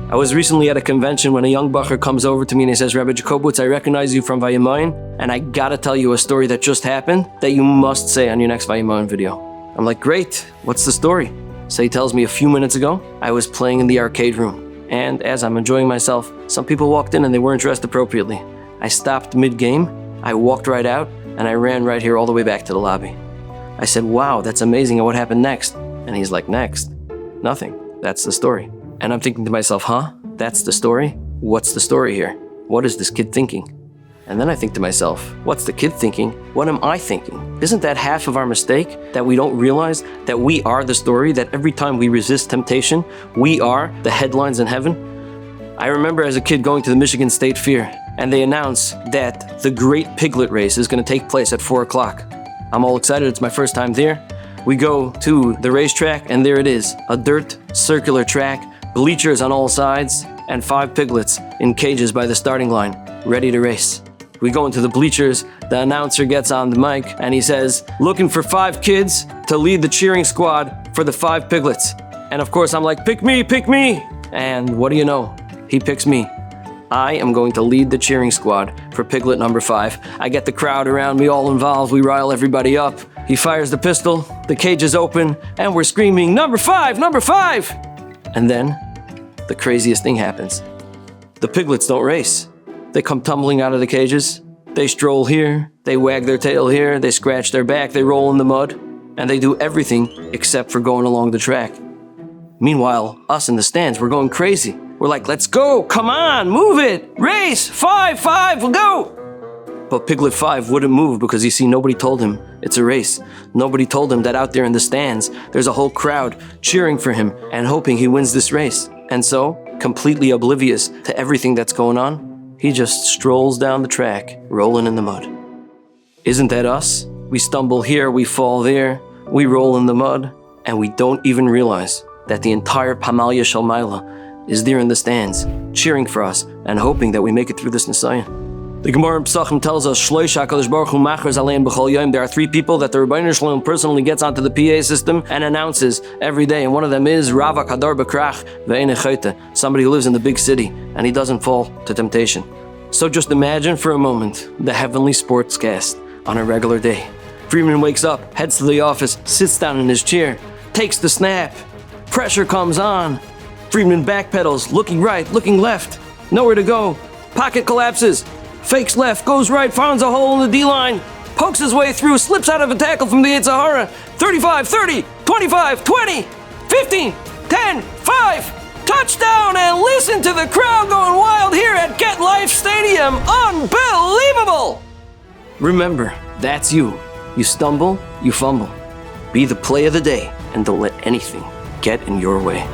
I was recently at a convention when a young bacher comes over to me and he says, Rabbi Jacobovitz, I recognize you from Vayimayin, and I gotta tell you a story that just happened that you must say on your next Vayimayin video. I'm like, great, what's the story? So he tells me a few minutes ago, I was playing in the arcade room, and as I'm enjoying myself, some people walked in and they weren't dressed appropriately. I stopped mid-game, I walked right out, and I ran right here all the way back to the lobby. I said, wow, that's amazing, and what happened next? And he's like, next? Nothing, that's the story. And I'm thinking to myself, huh? That's the story? What's the story here? What is this kid thinking? And then I think to myself, what's the kid thinking? What am I thinking? Isn't that half of our mistake? That we don't realize that we are the story, that every time we resist temptation, we are the headlines in heaven? I remember as a kid going to the Michigan State Fair, and they announce that the Great Piglet Race is going to take place at 4 o'clock. I'm all excited, it's my first time there. We go to the racetrack, and there it is, a dirt, circular track, bleachers on all sides, and 5 piglets in cages by the starting line, ready to race. We go into the bleachers, the announcer gets on the mic, and he says, looking for 5 kids to lead the cheering squad for the 5 piglets. And of course I'm like, pick me! And what do you know? He picks me. I am going to lead the cheering squad for piglet number 5. I get the crowd around me all involved, we rile everybody up. He fires the pistol, the cage is open, and we're screaming, number 5! Number 5! And then, the craziest thing happens. The piglets don't race. They come tumbling out of the cages. They stroll here, they wag their tail here, they scratch their back, they roll in the mud, and they do everything except for going along the track. Meanwhile, us in the stands, we're going crazy. We're like, let's go, come on, move it, race, 5, we'll go. But Piglet 5 wouldn't move because you see, nobody told him it's a race. Nobody told him that out there in the stands, there's a whole crowd cheering for him and hoping he wins this race. And so, completely oblivious to everything that's going on, he just strolls down the track, rolling in the mud. Isn't that us? We stumble here, we fall there, we roll in the mud, and we don't even realize that the entire Pamalia Shalmaila is there in the stands, cheering for us and hoping that we make it through this Nisayan. The Gemara in Pesachim tells us, there are 3 people that the Rebbeinu Shalom personally gets onto the PA system and announces every day, and one of them is Rava Kadar Bekrach Ve'ene Chayte, somebody who lives in the big city and he doesn't fall to temptation. So just imagine for a moment the heavenly sportscast on a regular day. Friedman wakes up, heads to the office, sits down in his chair, takes the snap, pressure comes on. Friedman backpedals, looking right, looking left, nowhere to go, pocket collapses. Fakes left, goes right, finds a hole in the D-line, pokes his way through, slips out of a tackle from the Yitzhahara. 35, 30, 25, 20, 15, 10, 5, touchdown, and listen to the crowd going wild here at Get Life Stadium. Unbelievable! Remember, that's you. You stumble, you fumble. Be the play of the day, and don't let anything get in your way.